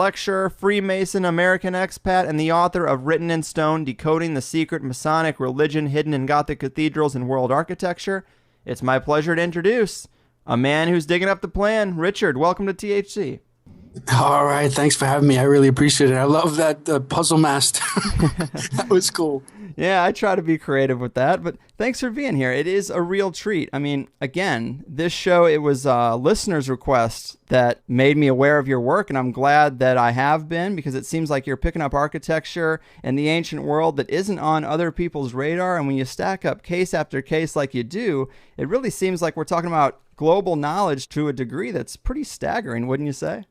lecturer, Freemason, American expat, and the author of Written in Stone, Decoding the Secret Masonic Religion Hidden in Gothic Cathedrals and World Architecture. It's my pleasure to introduce a man who's digging up the plan. Richard, welcome to THC. All right, thanks for having me. I really appreciate it. I love that puzzle master. That was cool. Yeah, I try to be creative with that, but thanks for being here. It is a real treat. I mean, again, this show, it was a listener's request that made me aware of your work, and I'm glad that I have been, because it seems like you're picking up architecture in the ancient world that isn't on other people's radar, and when you stack up case after case like you do, it really seems like we're talking about global knowledge to a degree that's pretty staggering, wouldn't you say?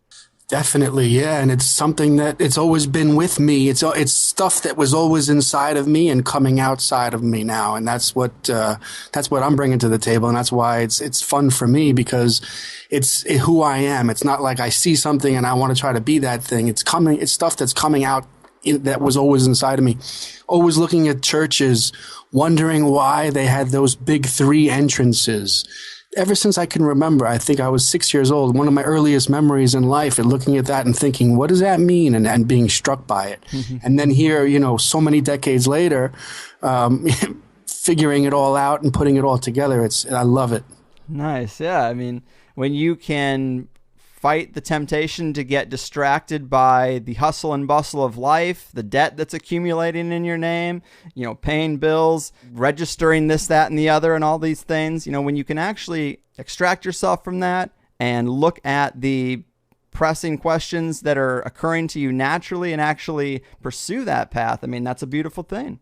Definitely, yeah, and it's something that it's always been with me. It's stuff that was always inside of me and coming outside of me now, and that's what I'm bringing to the table, and that's why it's fun for me, because it's who I am. It's not like I see something and I want to try to be that thing. It's stuff that's coming out that was always inside of me. Always looking at churches, wondering why they had those big 3 entrances. Ever since I can remember, I think I was 6 years old, one of my earliest memories in life, and looking at that and thinking, what does that mean? And being struck by it. Mm-hmm. And then here, so many decades later, figuring it all out and putting it all together, I love it. Nice. Yeah. I mean, when you can fight the temptation to get distracted by the hustle and bustle of life, the debt that's accumulating in your name, paying bills, registering this, that, and the other, and all these things, when you can actually extract yourself from that and look at the pressing questions that are occurring to you naturally and actually pursue that path, I mean, that's a beautiful thing.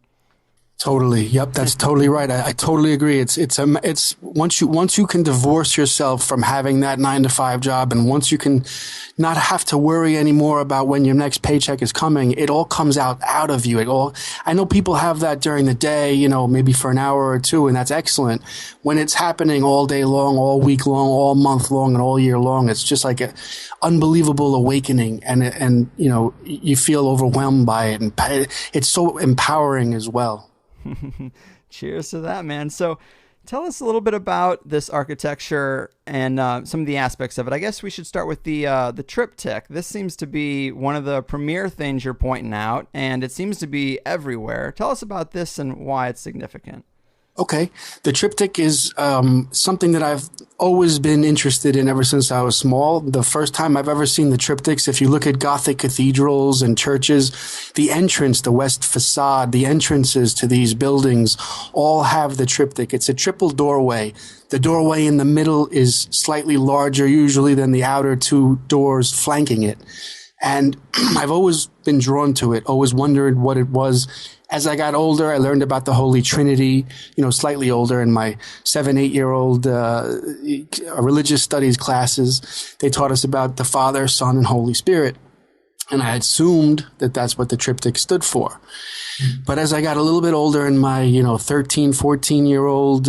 Totally. Yep. That's totally right. I totally agree. It's once you can divorce yourself from having that 9-to-5 job, and once you can not have to worry anymore about when your next paycheck is coming, it all comes out of you. I know people have that during the day, maybe for an hour or two, and that's excellent. When it's happening all day long, all week long, all month long, and all year long, it's just like an unbelievable awakening, and you feel overwhelmed by it, and it's so empowering as well. Cheers to that, man. So tell us a little bit about this architecture and some of the aspects of it. I guess we should start with the triptych. This seems to be one of the premier things you're pointing out, and it seems to be everywhere. Tell us about this and why it's significant. Okay. The triptych is something that I've always been interested in ever since I was small. The first time I've ever seen the triptychs, if you look at Gothic cathedrals and churches, the entrance, the west facade, the entrances to these buildings all have the triptych. It's a triple doorway. The doorway in the middle is slightly larger usually than the outer 2 doors flanking it. And I've always been drawn to it, always wondered what it was. As I got older, I learned about the Holy Trinity, slightly older in my 7-8-year-old religious studies classes. They taught us about the Father, Son, and Holy Spirit. And I assumed that that's what the triptych stood for. But as I got a little bit older in my, 13, 14-year-old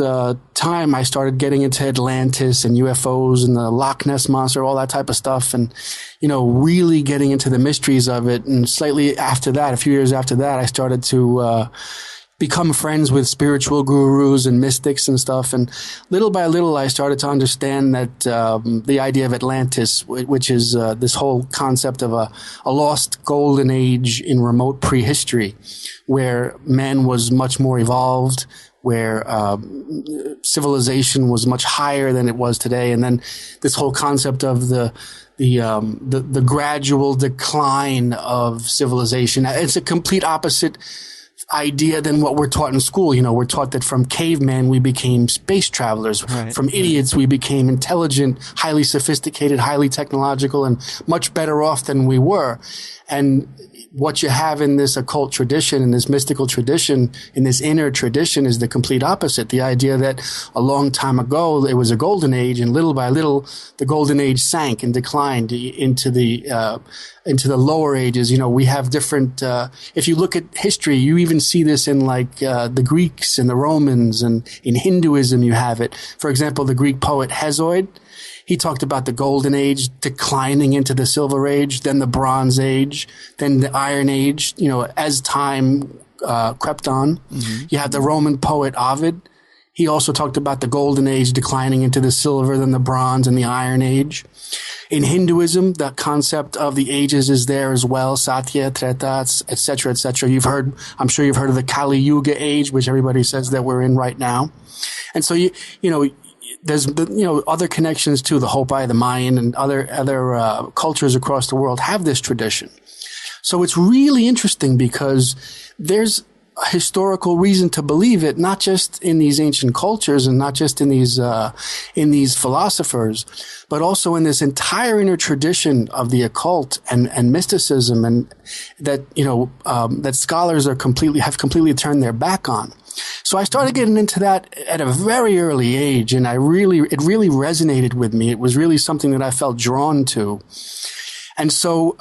time, I started getting into Atlantis and UFOs and the Loch Ness Monster, all that type of stuff, and, really getting into the mysteries of it. And slightly after that, a few years after that, I started to become friends with spiritual gurus and mystics and stuff. And little by little, I started to understand that the idea of Atlantis, which is this whole concept of a lost golden age in remote prehistory, where man was much more evolved, where civilization was much higher than it was today. And then this whole concept of the gradual decline of civilization. It's a complete opposite idea than what we're taught in school. We're taught that from caveman we became space travelers. Right. From idiots we became intelligent, highly sophisticated, highly technological, and much better off than we were. And what you have in this occult tradition, in this mystical tradition, in this inner tradition is the complete opposite. The idea that a long time ago it was a golden age, and little by little the golden age sank and declined into the lower ages. We have different, if you look at history, you even see this in the Greeks and the Romans, and in Hinduism you have it. For example, the Greek poet Hesiod, he talked about the golden age declining into the silver age, then the bronze age, then the iron age, as time crept on. Mm-hmm. You have the Roman poet Ovid. He also talked about the golden age declining into the silver, then the bronze and the iron age. In Hinduism, the concept of the ages is there as well. Satya, Treta, etc., etc. I'm sure you've heard of the Kali Yuga age, which everybody says that we're in right now. And so there's other connections too. The Hopi, the Mayan, and other cultures across the world have this tradition. So it's really interesting because there's a historical reason to believe it, not just in these ancient cultures and not just in these philosophers, but also in this entire inner tradition of the occult and mysticism, and that that scholars have completely turned their back on. So I started getting into that at a very early age, and it really resonated with me. It was really something that I felt drawn to. And so,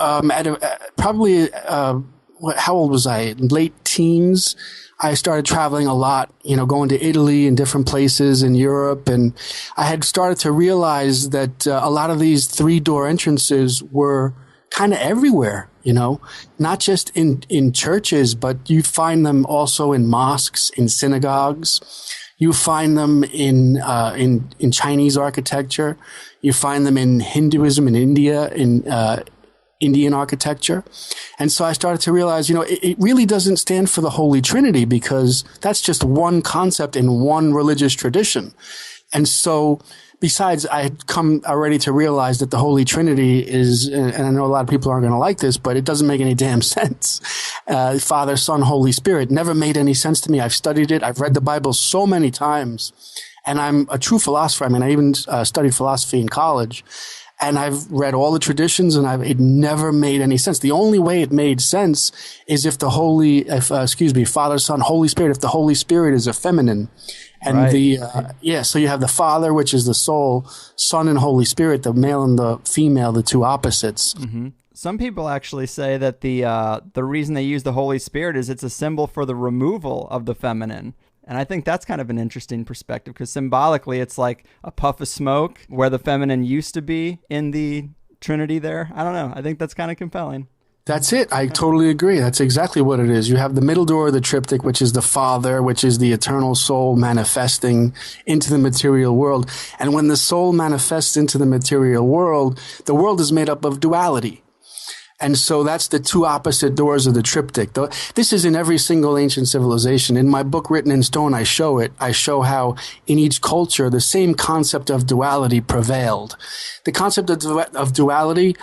how old was I? Late teens. I started traveling a lot, going to Italy and different places in Europe. And I had started to realize that a lot of these 3-door entrances were kind of everywhere, not just in churches, but you find them also in mosques, in synagogues. You find them in Chinese architecture. You find them in Hinduism in India, in Indian architecture. And so I started to realize, it really doesn't stand for the Holy Trinity, because that's just one concept in one religious tradition. And so besides, I had come already to realize that the Holy Trinity is, and I know a lot of people aren't going to like this, but it doesn't make any damn sense. Father, Son, Holy Spirit never made any sense to me. I've studied it. I've read the Bible so many times, and I'm a true philosopher. I mean, I even studied philosophy in college. And I've read all the traditions, and it never made any sense. The only way it made sense is if Father, Son, Holy Spirit, if the Holy Spirit is a feminine. And right. So you have the Father, which is the soul, Son and Holy Spirit, the male and the female, the two opposites. Mm-hmm. Some people actually say that the reason they use the Holy Spirit is it's a symbol for the removal of the feminine. And I think that's kind of an interesting perspective, because symbolically it's like a puff of smoke where the feminine used to be in the Trinity there. I don't know. I think that's kind of compelling. That's it. I totally agree. That's exactly what it is. You have the middle door of the triptych, which is the Father, which is the eternal soul manifesting into the material world. And when the soul manifests into the material world, the world is made up of duality. And so that's the two opposite doors of the triptych. This is in every single ancient civilization. In my book, Written in Stone, I show it. I show how in each culture, the same concept of duality prevailed. The concept of duality,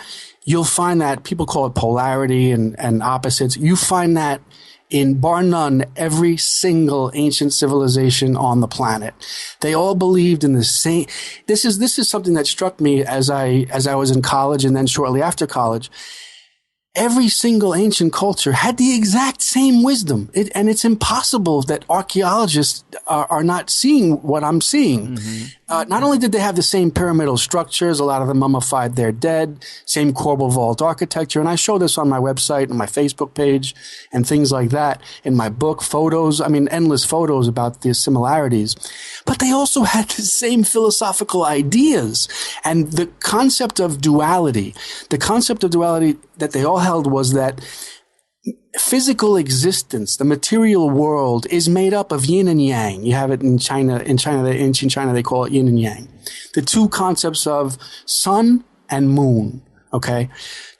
you'll find that people call it polarity and opposites. You find that in, bar none, every single ancient civilization on the planet. They all believed in the same. This is something that struck me as I was in college and then shortly after college. Every single ancient culture had the exact same wisdom. And it's impossible that archaeologists are not seeing what I'm seeing. Mm-hmm. Not only did they have the same pyramidal structures, a lot of them mummified their dead, same corbel vault architecture. And I show this on my website and my Facebook page and things like that. In my book, photos, endless photos about the similarities. But they also had the same philosophical ideas. And the concept of duality that they all held was that physical existence, the material world, is made up of yin and yang. You have it in China. In ancient China, they call it yin and yang. The two concepts of sun and moon. Okay.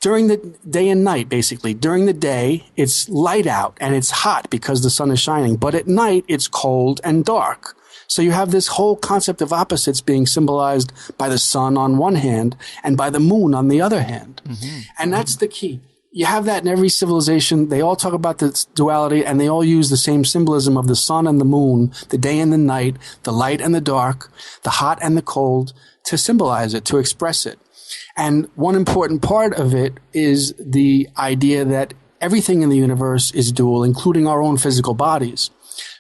During the day and night, basically. During the day, it's light out and it's hot because the sun is shining. But at night, it's cold and dark. So you have this whole concept of opposites being symbolized by the sun on one hand and by the moon on the other hand. Mm-hmm. And that's the key. You have that in every civilization. They all talk about this duality, and they all use the same symbolism of the sun and the moon, the day and the night, the light and the dark, the hot and the cold, to symbolize it, to express it. And one important part of it is the idea that everything in the universe is dual, including our own physical bodies.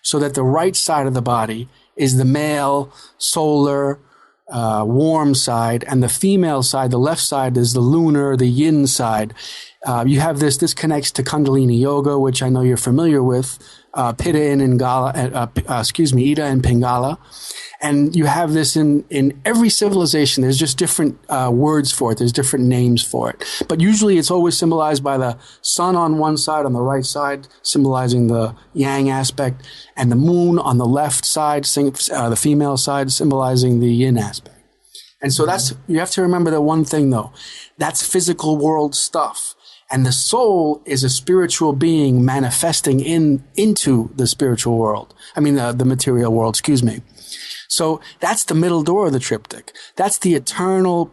So that the right side of the body is the male, solar, warm side, and the female side, the left side, is the lunar, the yin side. You have this connects to Kundalini Yoga, which I know you're familiar with, Ida and Pingala. And you have this in every civilization. There's just different words for it. There's different names for it. But usually it's always symbolized by the sun on one side, on the right side, symbolizing the yang aspect, and the moon on the left side, the female side, symbolizing the yin aspect. And so you have to remember that one thing though, that's physical world stuff. And the soul is a spiritual being manifesting into the spiritual world. I mean, the material world, excuse me. So that's the middle door of the triptych. That's the eternal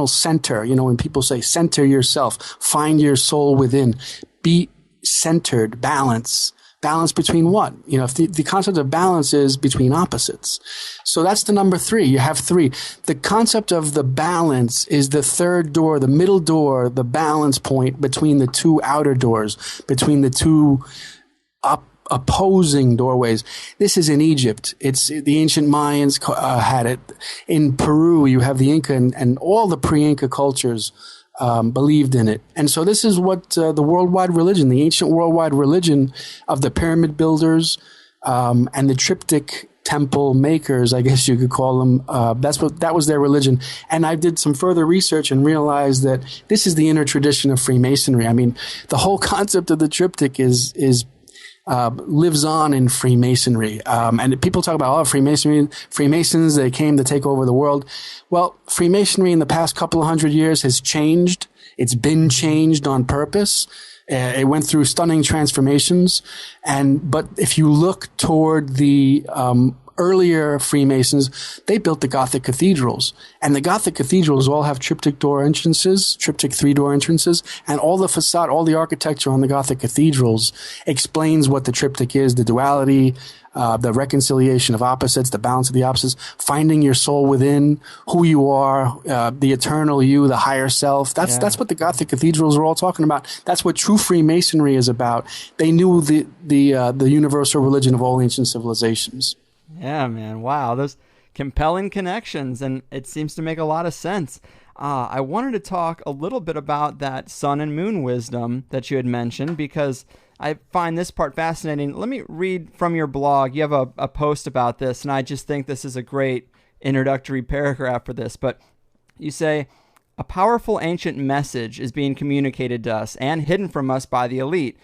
center. You know, when people say center yourself, find your soul within, be centered, balance between what? You know, if the concept of balance is between opposites. So that's the number 3. You have 3. The concept of the balance is the third door, the middle door, the balance point between the two outer doors, between the two opposing doorways. This is in Egypt. It's the ancient Mayans had it. In Peru, you have the Inca and all the pre-Inca cultures believed in it. And so this is what the worldwide religion, the ancient worldwide religion of the pyramid builders and the triptych temple makers, I guess you could call them. That was their religion. And I did some further research and realized that this is the inner tradition of Freemasonry. I mean, the whole concept of the triptych lives on in Freemasonry. And people talk about, Freemasons, they came to take over the world. Well, Freemasonry in the past couple of 100 years has changed. It's been changed on purpose. It went through stunning transformations. But if you look toward the earlier Freemasons, they built the Gothic cathedrals. And the Gothic cathedrals all have triptych 3-door entrances, and all the facade, all the architecture on the Gothic cathedrals explains what the triptych is, the duality, the reconciliation of opposites, the balance of the opposites, finding your soul within, who you are, the eternal you, the higher self. That's what the Gothic cathedrals are all talking about. That's what true Freemasonry is about. They knew the universal religion of all ancient civilizations. Yeah, man. Wow. Those compelling connections, and it seems to make a lot of sense. I wanted to talk a little bit about that sun and moon wisdom that you had mentioned, because I find this part fascinating. Let me read from your blog. You have a post about this, and I just think this is a great introductory paragraph for this. But you say, a powerful ancient message is being communicated to us and hidden from us by the elite.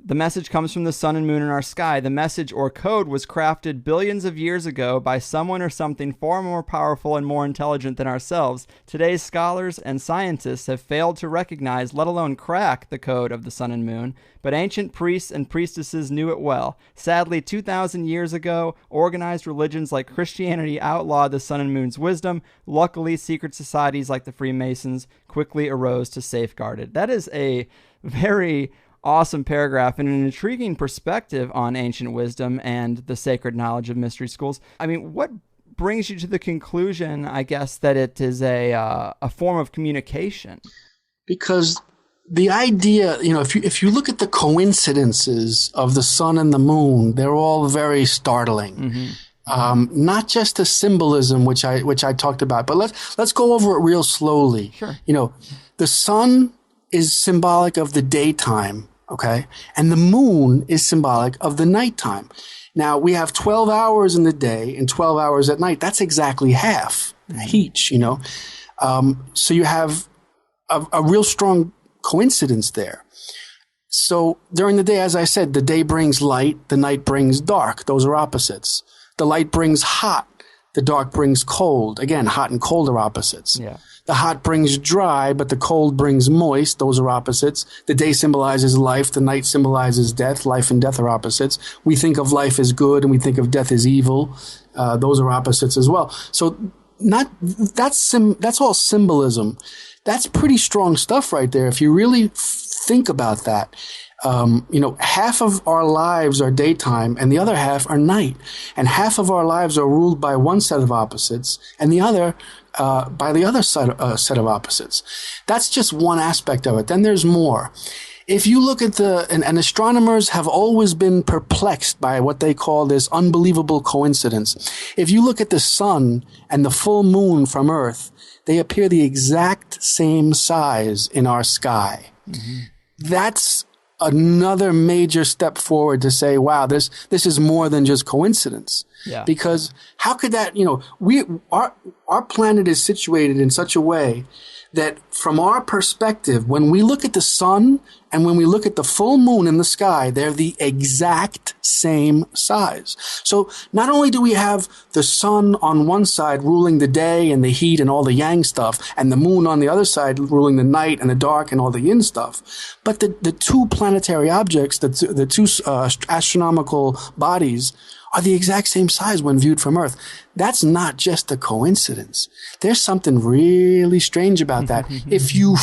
The message comes from the sun and moon in our sky. The message or code was crafted billions of years ago by someone or something far more powerful and more intelligent than ourselves. Today's scholars and scientists have failed to recognize, let alone crack, the code of the sun and moon, but ancient priests and priestesses knew it well. Sadly, 2,000 years ago, organized religions like Christianity outlawed the sun and moon's wisdom. Luckily, secret societies like the Freemasons quickly arose to safeguard it. That is a very awesome paragraph and an intriguing perspective on ancient wisdom and the sacred knowledge of mystery schools. I mean, what brings you to the conclusion, I guess, that it is a form of communication? Because the idea, if you look at the coincidences of the sun and the moon, they're all very startling. Mm-hmm. Not just the symbolism, which I talked about, but let's go over it real slowly. Sure. The sun is symbolic of the daytime, okay? And the moon is symbolic of the nighttime. Now, we have 12 hours in the day and 12 hours at night. That's exactly half each, So you have a real strong coincidence there. So during the day, as I said, the day brings light, the night brings dark. Those are opposites. The light brings hot, the dark brings cold. Again, hot and cold are opposites. Yeah. The hot brings dry, but the cold brings moist. Those are opposites. The day symbolizes life. The night symbolizes death. Life and death are opposites. We think of life as good and we think of death as evil. Those are opposites as well. So that's all symbolism. That's pretty strong stuff right there. If you really think about that, half of our lives are daytime and the other half are night. And half of our lives are ruled by one set of opposites and the other by the other set of opposites. That's just one aspect of it. Then there's more. If you look at and astronomers have always been perplexed by what they call this unbelievable coincidence. If you look at the sun and the full moon from Earth, they appear the exact same size in our sky. Mm-hmm. That's another major step forward to say, wow, this is more than just coincidence. Yeah. Because how could that, our planet is situated in such a way that from our perspective, when we look at the sun and when we look at the full moon in the sky, they're the exact same size. So not only do we have the sun on one side ruling the day and the heat and all the yang stuff, and the moon on the other side ruling the night and the dark and all the yin stuff, but the two planetary objects, the two astronomical bodies, are the exact same size when viewed from Earth. That's not just a coincidence. There's something really strange about that. If you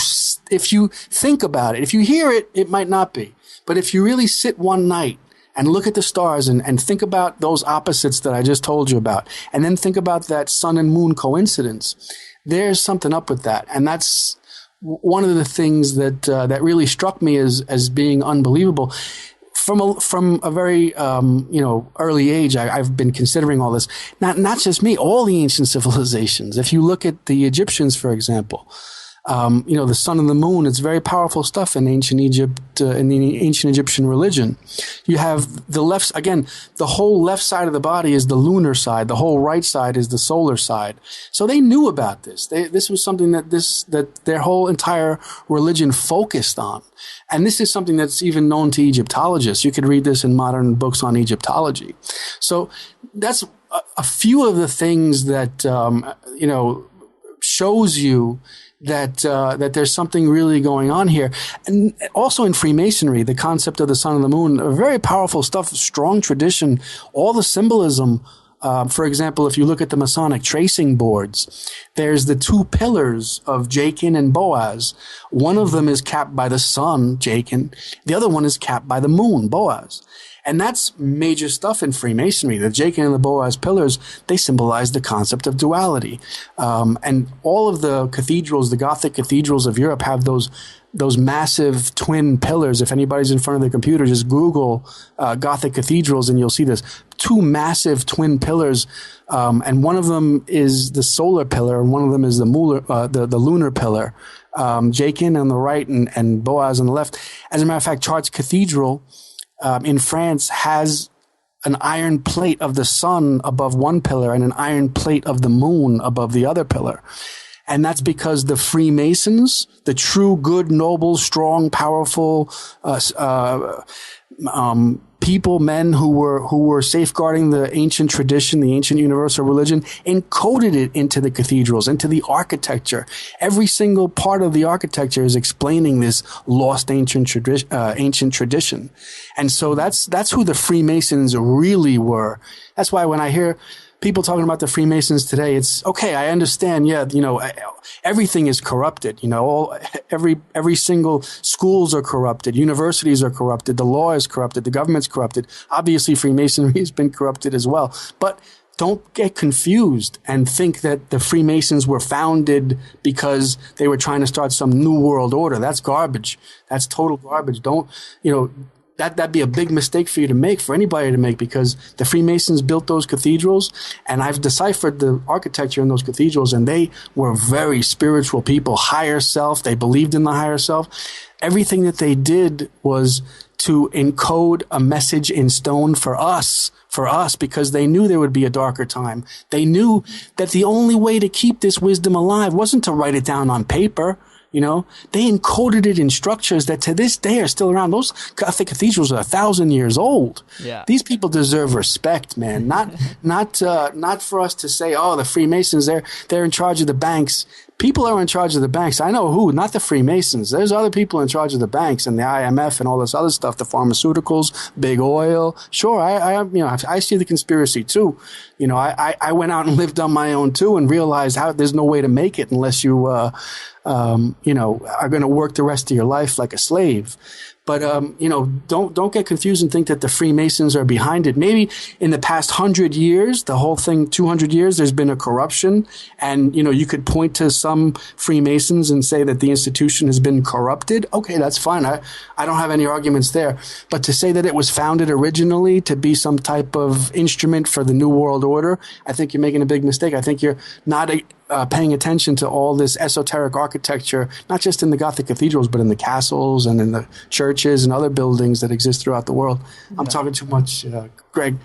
think about it, if you hear it, it might not be. But if you really sit one night and look at the stars and think about those opposites that I just told you about, and then think about that sun and moon coincidence, there's something up with that. And that's one of the things that really struck me as being unbelievable. From a very early age, I've been considering all this. Not just me, all the ancient civilizations. If you look at the Egyptians, for example, the sun and the moon, it's very powerful stuff in ancient Egypt, in the ancient Egyptian religion. You have the whole left side of the body is the lunar side. The whole right side is the solar side. So they knew about this. This was something that their whole entire religion focused on. And this is something that's even known to Egyptologists. You could read this in modern books on Egyptology. So that's a few of the things that, shows you that there's something really going on here. And also in Freemasonry, the concept of the sun and the moon, very powerful stuff, strong tradition, all the symbolism. For example, if you look at the Masonic tracing boards, there's the two pillars of Jachin and Boaz. One of them is capped by the sun, Jachin. The other one is capped by the moon, Boaz. And that's major stuff in Freemasonry. The Jachin and the Boaz pillars, they symbolize the concept of duality. And all of the cathedrals, the Gothic cathedrals of Europe, have those massive twin pillars. If anybody's in front of their computer, just Google Gothic cathedrals and you'll see this. Two massive twin pillars, and one of them is the solar pillar, and one of them is the lunar pillar. Jachin on the right and Boaz on the left. As a matter of fact, Chartres Cathedral in France has an iron plate of the sun above one pillar and an iron plate of the moon above the other pillar. And that's because the Freemasons, the true, good, noble, strong, powerful people, men who were safeguarding the ancient tradition, the ancient universal religion, encoded it into the cathedrals, into the architecture. Every single part of the architecture is explaining this lost ancient tradition. And so that's who the Freemasons really were. That's why when I hear people talking about the Freemasons today, it's okay. I understand. Yeah, everything is corrupted. Every single schools are corrupted. Universities are corrupted. The law is corrupted. The government's corrupted. Obviously, Freemasonry has been corrupted as well. But don't get confused and think that the Freemasons were founded because they were trying to start some new world order. That's garbage. That's total garbage. That'd be a big mistake for you to make, for anybody to make, because the Freemasons built those cathedrals, and I've deciphered the architecture in those cathedrals, and they were very spiritual people, higher self. They believed in the higher self. Everything that they did was to encode a message in stone for us, because they knew there would be a darker time. They knew that the only way to keep this wisdom alive wasn't to write it down on paper. They encoded it in structures that to this day are still around. Those Gothic cathedrals are 1,000 years old. Yeah. These people deserve respect, man. Not for us to say, oh, the Freemasons, they're in charge of the banks. People are in charge of the banks. I know who, not the Freemasons. There's other people in charge of the banks and the IMF and all this other stuff, the pharmaceuticals, big oil. Sure, I see the conspiracy too. I went out and lived on my own too and realized how there's no way to make it unless you, are going to work the rest of your life like a slave. But, don't get confused and think that the Freemasons are behind it. Maybe in the past 100 years, the whole thing, 200 years, there's been a corruption. And, you could point to some Freemasons and say that the institution has been corrupted, okay, that's fine. I don't have any arguments there. But to say that it was founded originally to be some type of instrument for the New World Order, I think you're making a big mistake. I think you're not paying attention to all this esoteric architecture, not just in the Gothic cathedrals, but in the castles and in the churches and other buildings that exist throughout the world. I'm talking too much, Greg.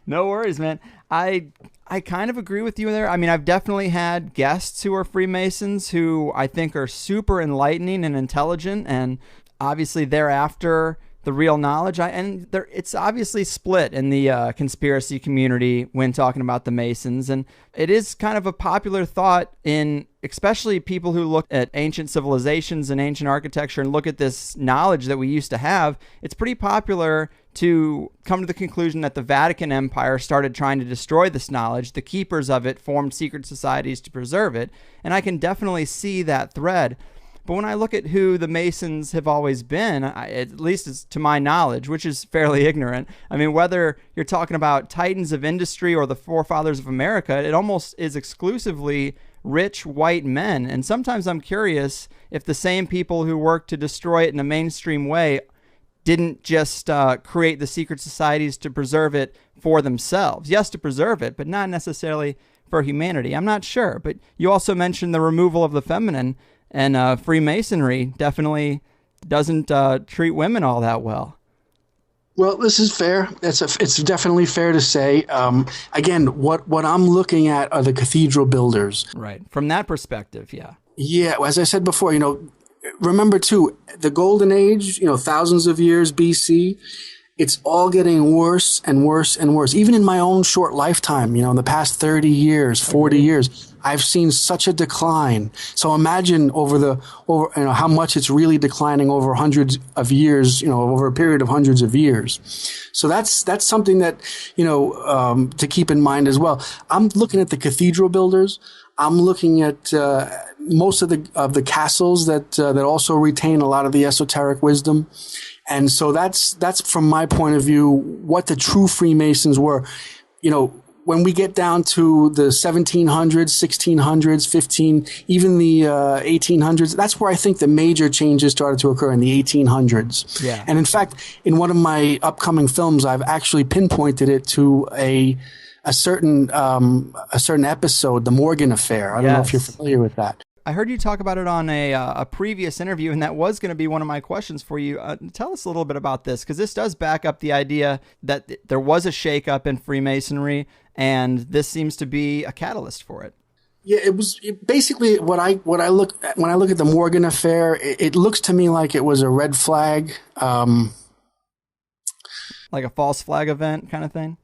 No worries, man. I kind of agree with you there. I mean, I've definitely had guests who are Freemasons who I think are super enlightening and intelligent, and obviously thereafter the real knowledge. It's obviously split in the conspiracy community when talking about the Masons, and it is kind of a popular thought in especially people who look at ancient civilizations and ancient architecture and look at this knowledge that we used to have. It's pretty popular to come to the conclusion that the Vatican Empire started trying to destroy this knowledge. The keepers of it formed secret societies to preserve it, and I can definitely see that thread. But when I look at who the Masons have always been, at least to my knowledge, which is fairly ignorant, I mean, whether you're talking about titans of industry or the forefathers of America, it almost is exclusively rich white men. And sometimes I'm curious if the same people who work to destroy it in a mainstream way didn't just create the secret societies to preserve it for themselves. Yes, to preserve it, but not necessarily for humanity. I'm not sure. But you also mentioned the removal of the feminine, and Freemasonry definitely doesn't treat women all that well. Well, this is fair. It's definitely fair to say. Again, what I'm looking at are the cathedral builders. Right. From that perspective, yeah. Yeah, as I said before, remember too, the Golden Age, thousands of years BC, it's all getting worse and worse and worse. Even in my own short lifetime, in the past 30 years, 40 years, I've seen such a decline. So imagine over how much it's really declining over hundreds of years, over a period of hundreds of years. So that's something that, to keep in mind as well. I'm looking at the cathedral builders. I'm looking at most of the castles that also retain a lot of the esoteric wisdom. And so that's from my point of view what the true Freemasons were. When we get down to the 1700s, 1600s, even the 1800s, that's where I think the major changes started to occur in the 1800s. Yeah. And in fact, in one of my upcoming films, I've actually pinpointed it to a certain episode, the Morgan Affair. I don't know if you're familiar with that. I heard you talk about it on a previous interview, and that was going to be one of my questions for you. Tell us a little bit about this, because this does back up the idea that there was a shakeup in Freemasonry, and this seems to be a catalyst for it. Yeah, basically when I look at the Morgan Affair, it looks to me like it was a red flag, like a false flag event kind of thing.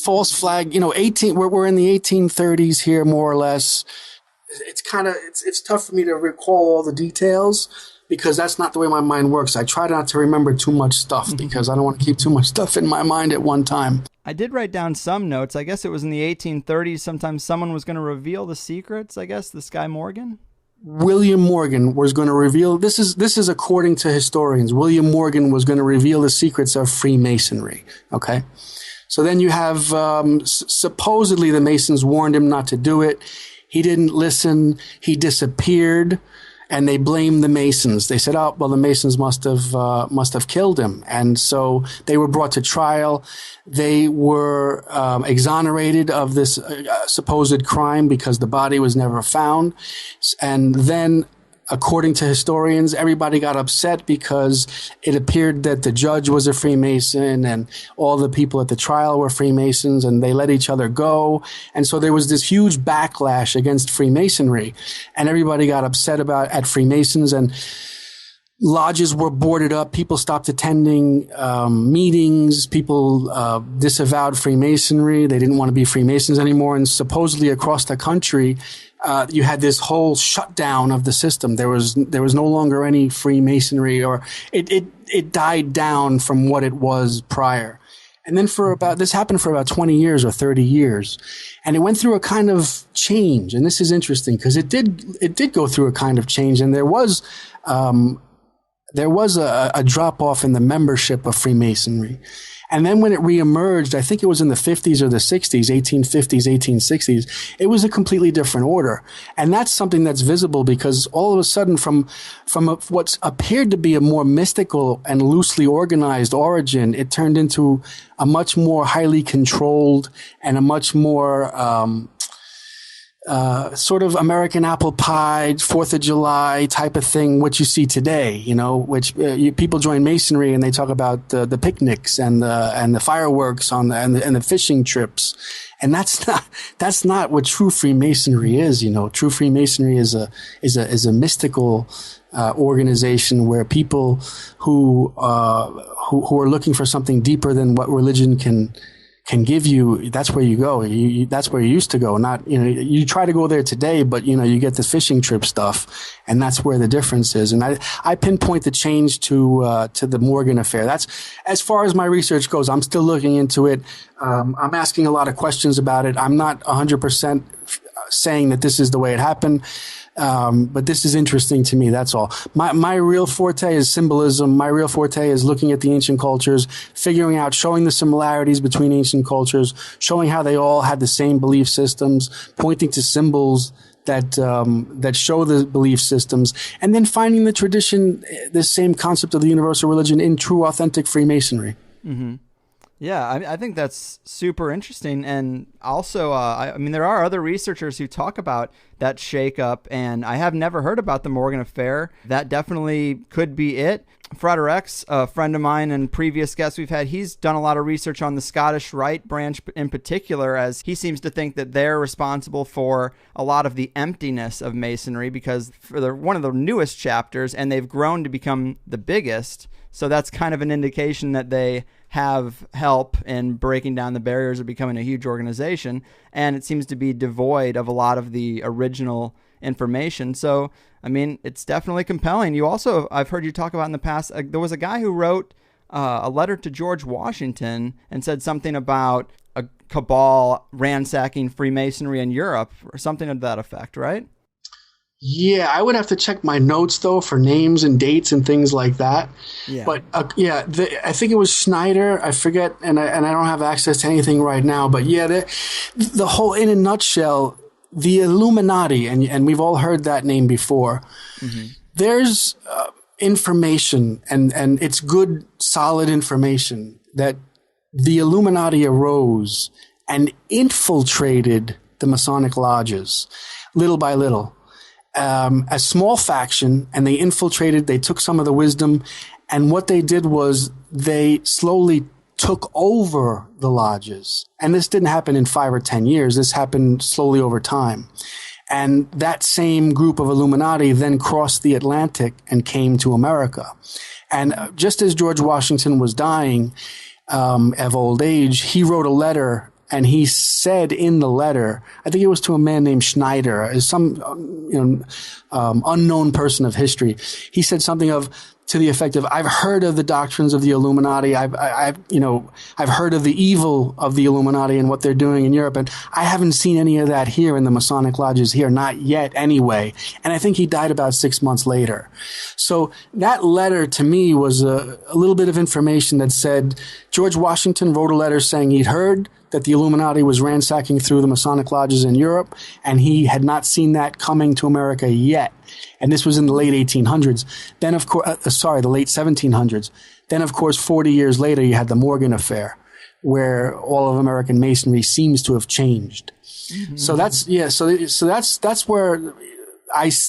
False flag, we're in the 1830s here, more or less. It's tough for me to recall all the details because that's not the way my mind works. I try not to remember too much stuff because I don't want to keep too much stuff in my mind at one time. I did write down some notes. I guess it was in the 1830s. Sometimes someone was going to reveal the secrets. I guess this guy Morgan. William Morgan was going to reveal. This is according to historians. William Morgan was going to reveal the secrets of Freemasonry. Okay. So then you have supposedly the Masons warned him not to do it. He didn't listen. He disappeared, and they blamed the Masons. They said, "Oh, well, the Masons must have killed him." And so they were brought to trial. They were exonerated of this supposed crime because the body was never found. And then, according to historians, everybody got upset because it appeared that the judge was a Freemason and all the people at the trial were Freemasons, and they let each other go. And so there was this huge backlash against Freemasonry, and everybody got upset at Freemasons, and lodges were boarded up. People stopped attending meetings. People disavowed Freemasonry. They didn't want to be Freemasons anymore. And supposedly across the country, you had this whole shutdown of the system. There was no longer any Freemasonry, or it died down from what it was prior. And then this happened for about 20 years or 30 years. And it went through a kind of change. And this is interesting because it did go through a kind of change. And there was there was a drop off in the membership of Freemasonry. And then when it reemerged, I think it was in the 50s or the 60s, 1850s, 1860s, it was a completely different order. And that's something that's visible because all of a sudden from what appeared to be a more mystical and loosely organized origin, it turned into a much more highly controlled and a much more sort of American apple pie, 4th of July type of thing, what you see today, you know, which people join Masonry and they talk about the picnics and the fireworks and the fishing trips. And that's not what true Freemasonry is, you know. True Freemasonry is a mystical organization where people who are looking for something deeper than what religion can give you, that's where you go. That's where you used to go. Not, you know, you try to go there today, but you know, you get the fishing trip stuff, and that's where the difference is. And I pinpoint the change to the Morgan affair. That's as far as my research goes. I'm still looking into it. I'm asking a lot of questions about it. I'm not 100% saying that this is the way it happened. But this is interesting to me. That's all. My real forte is symbolism. My real forte is looking at the ancient cultures, figuring out, showing the similarities between ancient cultures, showing how they all had the same belief systems, pointing to symbols that show the belief systems, and then finding the tradition, the same concept of the universal religion in true, authentic Freemasonry. Mm-hmm. Yeah, I think that's super interesting. And also, I mean, there are other researchers who talk about that shakeup, and I have never heard about the Morgan affair. That definitely could be it. Frater X, a friend of mine and previous guest we've had, he's done a lot of research on the Scottish Rite branch in particular, as he seems to think that they're responsible for a lot of the emptiness of Masonry because they're one of the newest chapters and they've grown to become the biggest. So that's kind of an indication that they have help in breaking down the barriers of becoming a huge organization. And it seems to be devoid of a lot of the original information. So, I mean, it's definitely compelling. You also, I've heard you talk about in the past, there was a guy who wrote a letter to George Washington and said something about a cabal ransacking Freemasonry in Europe or something of that effect, right? Yeah, I would have to check my notes, though, for names and dates and things like that. Yeah. But, I think it was Schneider. I forget, and I don't have access to anything right now. But, yeah, the whole, in a nutshell, the Illuminati, and we've all heard that name before. Mm-hmm. There's information, and it's good, solid information, that the Illuminati arose and infiltrated the Masonic lodges little by little. A small faction, and they infiltrated, they took some of the wisdom, and what they did was they slowly took over the lodges. And this didn't happen in 5 or 10 years. This happened slowly over time. And that same group of Illuminati then crossed the Atlantic and came to America. And just as George Washington was dying of old age, he wrote a letter. And he said in the letter, I think it was to a man named Schneider, some unknown person of history. He said something to the effect of, "I've heard of the doctrines of the Illuminati. I've heard of the evil of the Illuminati and what they're doing in Europe, and I haven't seen any of that here in the Masonic lodges here, not yet anyway." And I think he died about 6 months later. So that letter to me was a little bit of information that said George Washington wrote a letter saying he'd heard that the Illuminati was ransacking through the Masonic lodges in Europe, and he had not seen that coming to America yet. And this was in the late 1800s. Then, of course, the late 1700s. Then, of course, 40 years later, you had the Morgan affair, where all of American Masonry seems to have changed. Mm-hmm. So that's where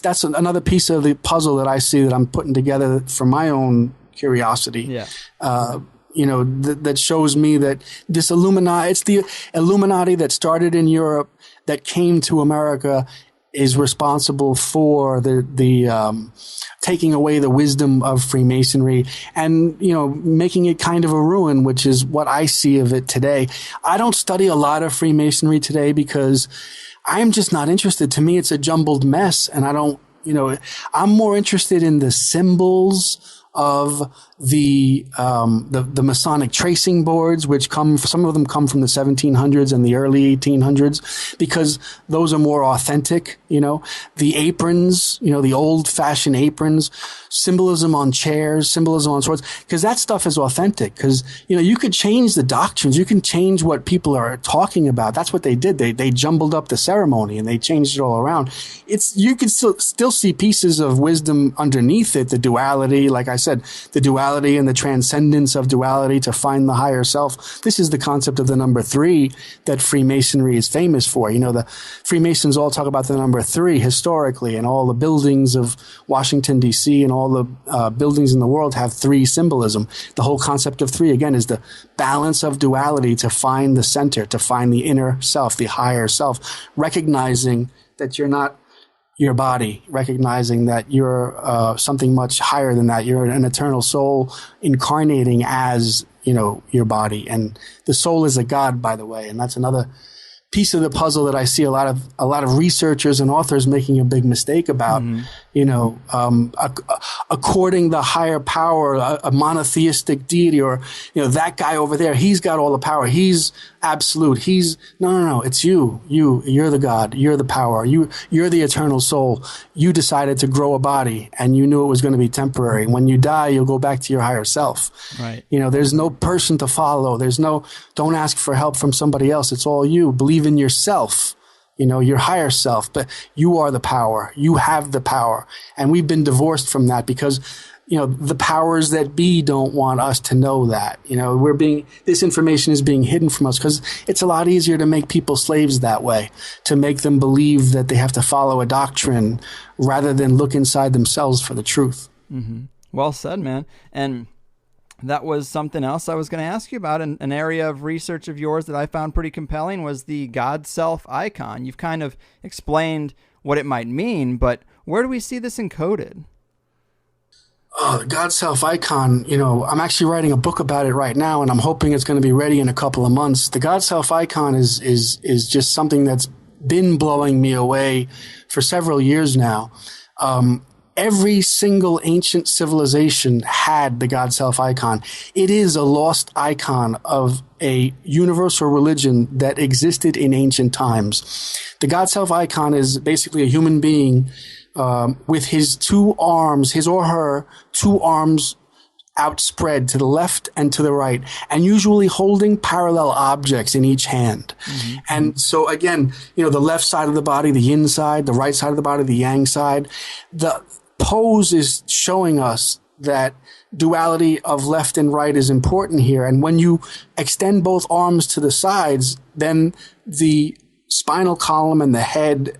that's another piece of the puzzle that I see that I'm putting together for my own curiosity. Yeah. That shows me that this Illuminati, it's the Illuminati that started in Europe that came to America, is responsible for the taking away the wisdom of Freemasonry and, making it kind of a ruin, which is what I see of it today. I don't study a lot of Freemasonry today because I'm just not interested. To me, it's a jumbled mess, and I don't, I'm more interested in the symbols of the Masonic tracing boards, which some of them come from the 1700s and the early 1800s, because those are more authentic. The aprons, the old fashioned aprons, symbolism on chairs, symbolism on swords, because that stuff is authentic. Because, you could change the doctrines. You can change what people are talking about. That's what they did. They jumbled up the ceremony and they changed it all around. You can still see pieces of wisdom underneath it, the duality, like I said, the duality and the transcendence of duality to find the higher self. This is the concept of the number 3 that Freemasonry is famous for. The Freemasons all talk about the number 3 historically, and all the buildings of Washington, D.C. and all the buildings in the world have 3 symbolism. The whole concept of 3, again, is the balance of duality to find the center, to find the inner self, the higher self, recognizing that you're not your body, recognizing that you're something much higher than that. You're an eternal soul incarnating as, your body. And the soul is a god, by the way. And that's another piece of the puzzle that I see a lot of researchers and authors making a big mistake about. According the higher power, a monotheistic deity, or that guy over there, he's got all the power. He's absolute. He's no. It's you. You're the God. You're the power. You're the eternal soul. You decided to grow a body, and you knew it was going to be temporary. When you die, you'll go back to your higher self. Right. There's no person to follow. Don't ask for help from somebody else. It's all you. Believe in yourself. Your higher self, but you are the power. You have the power. And we've been divorced from that because, the powers that be don't want us to know that. This information is being hidden from us because it's a lot easier to make people slaves that way, to make them believe that they have to follow a doctrine rather than look inside themselves for the truth. Mm-hmm. Well said, man. And that was something else I was going to ask you about. An area of research of yours that I found pretty compelling was the Godself icon. You've kind of explained what it might mean, but where do we see this encoded? Oh, the Godself icon, I'm actually writing a book about it right now, and I'm hoping it's going to be ready in a couple of months. The Godself icon is just something that's been blowing me away for several years now. Every single ancient civilization had the Godself icon. It is a lost icon of a universal religion that existed in ancient times. The Godself icon is basically a human being with his 2 arms, his or her 2 arms outspread to the left and to the right, and usually holding parallel objects in each hand. Mm-hmm. And so again, the left side of the body, the yin side, the right side of the body, the yang side. The pose is showing us that duality of left and right is important here. And when you extend both arms to the sides, then the spinal column and the head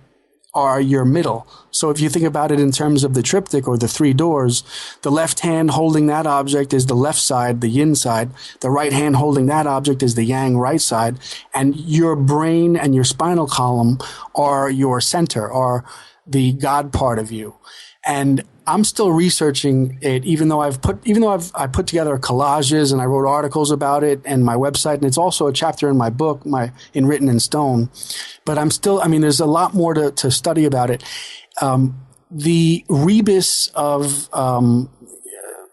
are your middle. So if you think about it in terms of the triptych or the 3 doors, the left hand holding that object is the left side, the yin side. The right hand holding that object is the yang right side. And your brain and your spinal column are your center, are the God part of you. And I'm still researching it, even though I've put together collages and I wrote articles about it and my website, and it's also a chapter in my book, in Written in Stone. But there's a lot more to study about it. The rebus of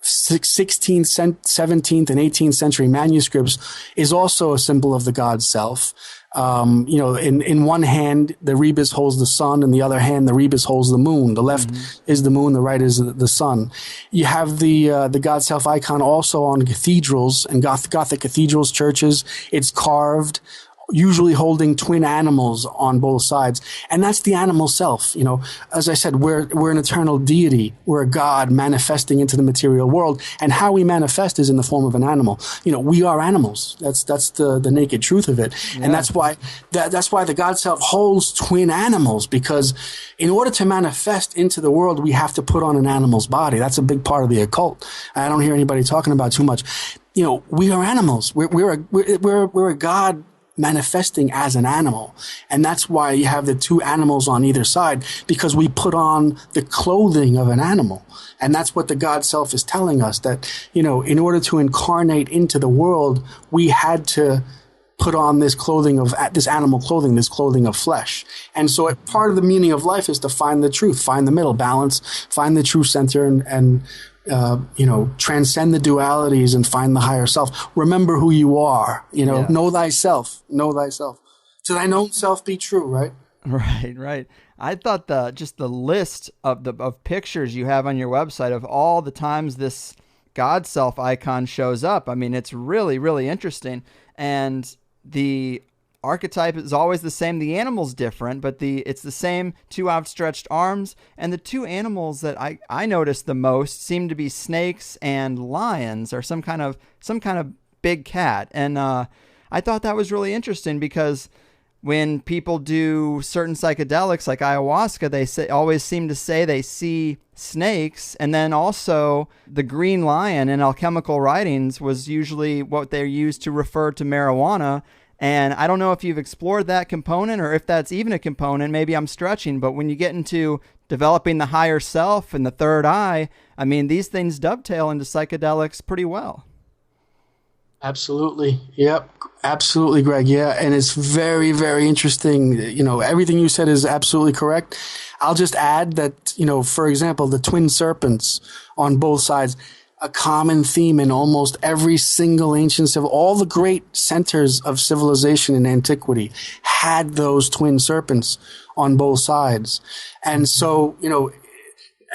16th, 17th, and 18th century manuscripts is also a symbol of the God self. In one hand, the rebus holds the sun, in the other hand, the rebus holds the moon. The left is the moon, the right is the sun. You have the Godself icon also on cathedrals and Gothic cathedrals, churches. It's carved, usually holding twin animals on both sides. And that's the animal self. As I said, we're an eternal deity. We're a God manifesting into the material world. And how we manifest is in the form of an animal. We are animals. That's the naked truth of it. Yeah. And that's why the God self holds twin animals, because in order to manifest into the world, we have to put on an animal's body. That's a big part of the occult. I don't hear anybody talking about too much. We are animals. We're a God manifesting as an animal. And that's why you have the 2 animals on either side, because we put on the clothing of an animal. And that's what the God self is telling us, that, in order to incarnate into the world, we had to put on this animal clothing, this clothing of flesh. And so part of the meaning of life is to find the truth, find the middle balance, find the true center, and transcend the dualities and find the higher self. Remember who you are, Yeah. know thyself, To thine own self be true, right? Right. I thought the list of pictures you have on your website of all the times this Godself icon shows up. I mean, it's really, really interesting. And the archetype is always the same. The animal's different, but it's the same two outstretched arms. And the two animals that I noticed the most seem to be snakes and lions, or some kind of big cat. And I thought that was really interesting because when people do certain psychedelics like ayahuasca, they always seem to say they see snakes. And then also the green lion in alchemical writings was usually what they used to refer to marijuana. And I don't know if you've explored that component or if that's even a component. Maybe I'm stretching, but when you get into developing the higher self and the third eye, I mean, these things dovetail into psychedelics pretty well. Absolutely. Yep. Absolutely, Greg. Yeah. And it's very, very interesting. Everything you said is absolutely correct. I'll just add that, for example, the twin serpents on both sides, a common theme in almost every single ancient all the great centers of civilization in antiquity had those twin serpents on both sides. And so,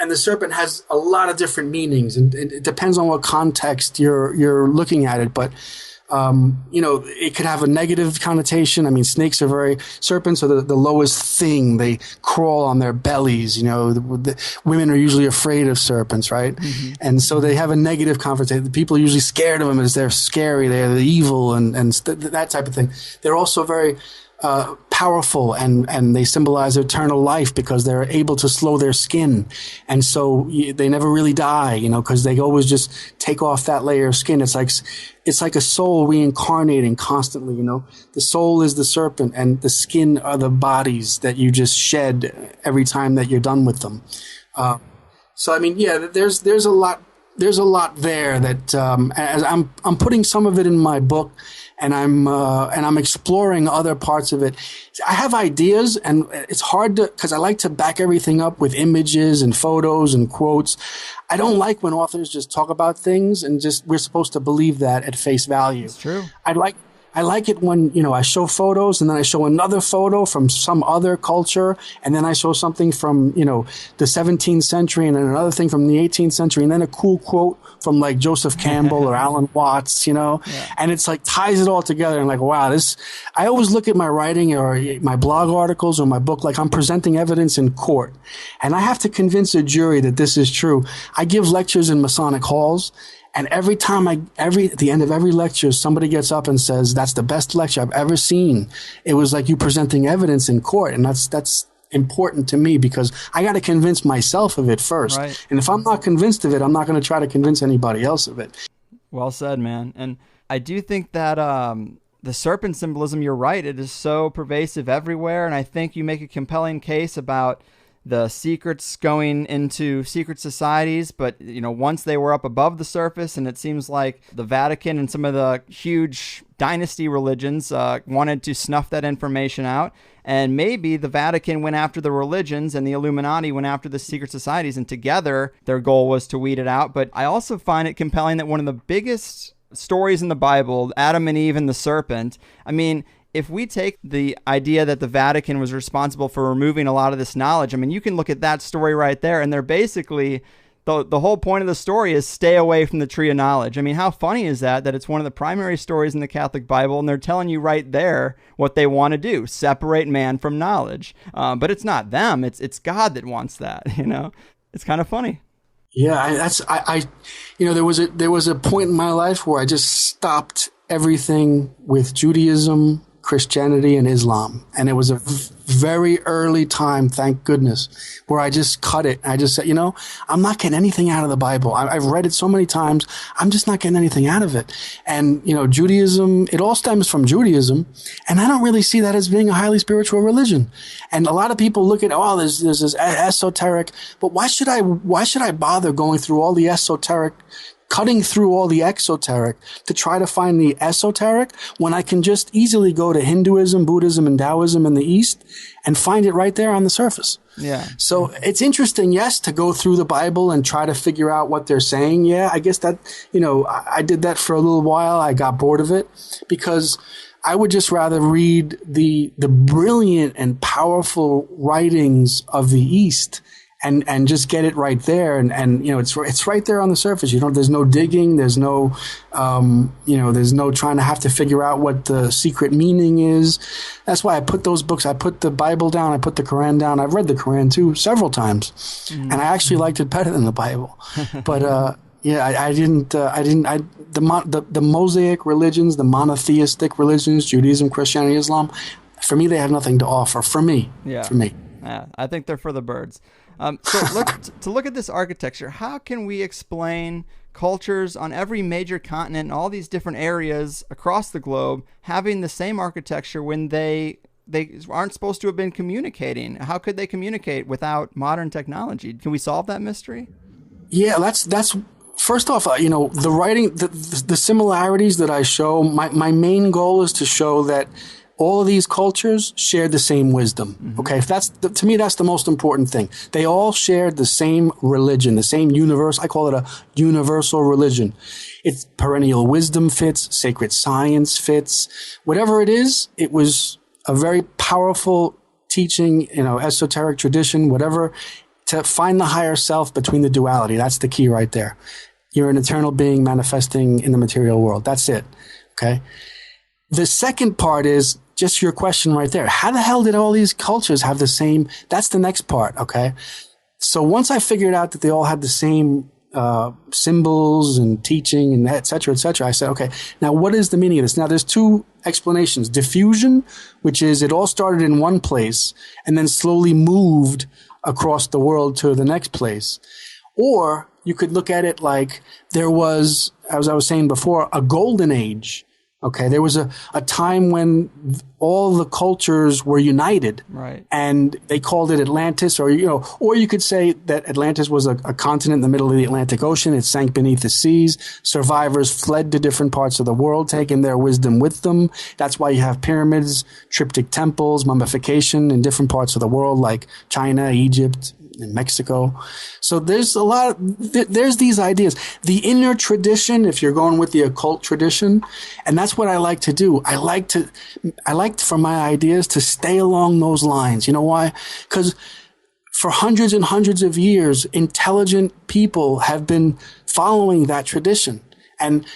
and the serpent has a lot of different meanings, and it depends on what context you're looking at it. But it could have a negative connotation. I mean, serpents are the lowest thing. They crawl on their bellies. The women are usually afraid of serpents, right? Mm-hmm. And so they have a negative connotation. People are usually scared of them as they're scary. They're evil and that type of thing. They're also very powerful and they symbolize eternal life because they're able to slow their skin. And so they never really die, because they always just take off that layer of skin. It's like a soul reincarnating constantly, The soul is the serpent and the skin are the bodies that you just shed every time that you're done with them. So, I mean, yeah, there's a lot there that, as I'm putting some of it in my book, and I'm exploring other parts of it. I have ideas, and it's hard because I like to back everything up with images and photos and quotes. I don't like when authors just talk about things and we're supposed to believe that at face value. It's true. I like it when, I show photos and then I show another photo from some other culture, and then I show something from, the 17th century and then another thing from the 18th century, and then a cool quote from like Joseph Campbell or Alan Watts, Yeah. And it's like ties it all together and like, wow, I always look at my writing or my blog articles or my book like I'm presenting evidence in court, and I have to convince a jury that this is true. I give lectures in Masonic halls. And every time at the end of every lecture, somebody gets up and says, that's the best lecture I've ever seen. It was like you presenting evidence in court. And that's important to me because I got to convince myself of it first. Right. And if I'm not convinced of it, I'm not going to try to convince anybody else of it. Well said, man. And I do think that the serpent symbolism, you're right, it is so pervasive everywhere. And I think you make a compelling case about the secrets going into secret societies, but once they were up above the surface, and it seems like the Vatican and some of the huge dynasty religions wanted to snuff that information out, and maybe the Vatican went after the religions and the Illuminati went after the secret societies, and together their goal was to weed it out. But I also find it compelling that one of the biggest stories in the Bible, Adam and Eve and the serpent, I mean, if we take the idea that the Vatican was responsible for removing a lot of this knowledge, I mean, you can look at that story right there, and they're basically, the whole point of the story is stay away from the tree of knowledge. I mean, how funny is that it's one of the primary stories in the Catholic Bible, and they're telling you right there what they want to do, separate man from knowledge. But it's not them, it's God that wants that, It's kind of funny. Yeah, there was a point in my life where I just stopped everything with Judaism, Christianity, and Islam. And it was a very early time, thank goodness, where I just cut it. I just said, I'm not getting anything out of the Bible. I've read it so many times. I'm just not getting anything out of it. And, Judaism, it all stems from Judaism. And I don't really see that as being a highly spiritual religion. And a lot of people look at, there's this esoteric, but why should I bother going through all the esoteric cutting through all the exoteric to try to find the esoteric when I can just easily go to Hinduism, Buddhism, and Taoism in the East and find it right there on the surface. Yeah. So it's interesting, yes, to go through the Bible and try to figure out what they're saying. Yeah, I guess that, I did that for a little while. I got bored of it because I would just rather read the brilliant and powerful writings of the East and just get it right there. And it's right there on the surface. There's no digging. There's no, there's no trying to have to figure out what the secret meaning is. That's why I put those books. I put the Bible down. I put the Quran down. I've read the Quran too several times, and I actually liked it better than the Bible. But the Mosaic religions, the monotheistic religions, Judaism, Christianity, Islam, for me, they have nothing to offer. For me. Yeah, I think they're for the birds. So to look at this architecture, how can we explain cultures on every major continent and all these different areas across the globe having the same architecture when they aren't supposed to have been communicating? How could they communicate without modern technology? Can we solve that mystery? Yeah, that's first off, the writing, the similarities that I show, my main goal is to show that all of these cultures shared the same wisdom. Mm-hmm. Okay. To me, that's the most important thing. They all shared the same religion, the same universe. I call it a universal religion. It's perennial wisdom fits, sacred science fits, whatever it is. It was a very powerful teaching, esoteric tradition, whatever, to find the higher self between the duality. That's the key right there. You're an eternal being manifesting in the material world. That's it. Okay. The second part is just your question right there. How the hell did all these cultures have the same? That's the next part. Okay. So once I figured out that they all had the same symbols and teaching and et cetera, I said, okay, now what is the meaning of this? Now there's two explanations. Diffusion, which is it all started in one place and then slowly moved across the world to the next place. Or you could look at it like there was, as I was saying before, a golden age. Okay, there was a time when all the cultures were united, right? And they called it Atlantis, or you could say that Atlantis was a continent in the middle of the Atlantic Ocean. It sank beneath the seas. Survivors fled to different parts of the world, taking their wisdom with them. That's why you have pyramids, triptych temples, mummification in different parts of the world, like China, Egypt, in Mexico. So there's there's these ideas. The inner tradition, if you're going with the occult tradition, and that's what I like to do. I like for my ideas to stay along those lines. You know why? Because for hundreds and hundreds of years, intelligent people have been following that tradition. And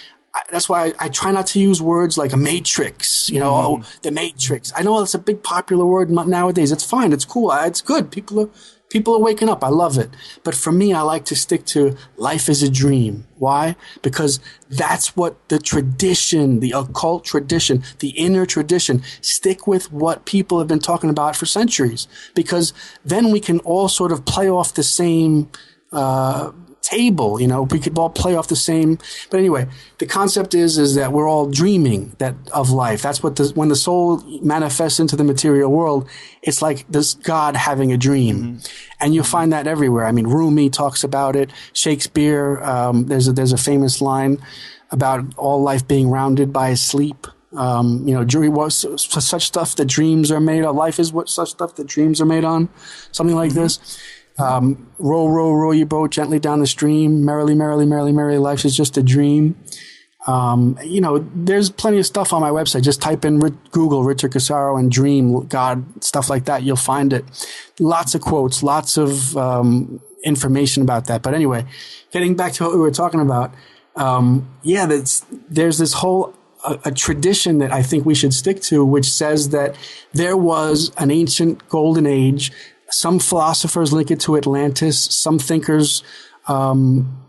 that's why I try not to use words like a matrix, the matrix. I know that's a big popular word nowadays. It's fine. It's cool. It's good. People are waking up. I love it. But for me, I like to stick to life is a dream. Why? Because that's what the tradition, the occult tradition, the inner tradition, stick with what people have been talking about for centuries. Because then we can all sort of play off the same table, we could all play off the same. But anyway, the concept is that we're all dreaming of life. That's what when the soul manifests into the material world, it's like this God having a dream. Mm-hmm. And you'll find that everywhere. I mean, Rumi talks about it. Shakespeare, there's a famous line about all life being rounded by sleep. Dream was such stuff that dreams are made of. Life is what such stuff that dreams are made on. Something like this. Row, row, row your boat gently down the stream. Merrily, merrily, merrily, merrily, life is just a dream. There's plenty of stuff on my website. Just type in Google Richard Cassaro and dream, God, stuff like that. You'll find it. Lots of quotes, lots of information about that. But anyway, getting back to what we were talking about, there's this whole a tradition that I think we should stick to, which says that there was an ancient golden age. Some philosophers link it to Atlantis. Some thinkers